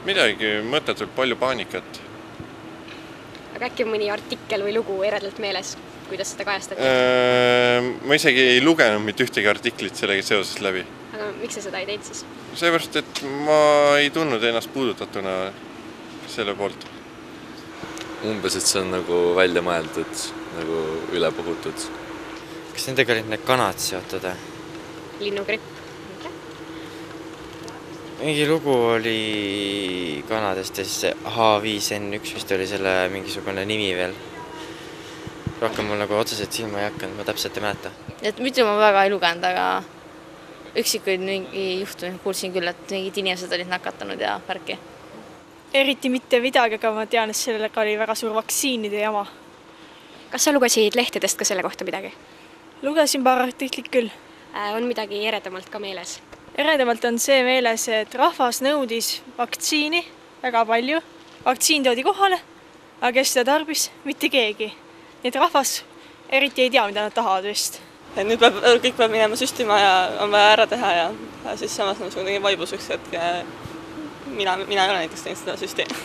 Midagi mõttetult palju paanikat. Aga äkki mõni artikkel või lugu eredalt meeles, kuidas seda kajastati? Ma isegi ei lugenud mitte ühtegi artiklit sellega seoses läbi. Aga miks sa seda ei teinud siis? Seepärast, et ma ei tundnud ennast puudutatuna selle poolt. Umbes, et see on nagu välja mõeldud, nagu üle puhutud. Kas nendega olid need kanad seotud? Linnugripp. Mingi lugu oli kanadest ja siis H5N1 vist oli selle mingisugune nimi veel. Rohkem mul nagu otseselt silma ei hakanud, ma täpselt ei mäleta. Et mitte ma väga ei lugenud, aga üksikuid mingi juhtumid kuulsin küll, et mingid inimesed olid nakatanud ja värki. Eriti mitte midagi, aga ma tean, et sellega oli väga suur vaktsiinide jama. Kas sa lugesid lehtedest ka selle kohta midagi? Lugesin paar artiklit küll. On midagi eredamalt ka meeles? Eredamalt on see meeles, et rahvas nõudis vaktsiini väga palju. Vaktsiin toodi kohale, aga kes seda tarbis? Mitte keegi. Nii et rahvas eriti ei tea, mida nad tahavad vist. Nüüd kõik peab minema süstima ja on vaja ära teha ja siis samas on kuidagi vaibus üks hetk. Mina ei ole näiteks teinud seda süsteemi.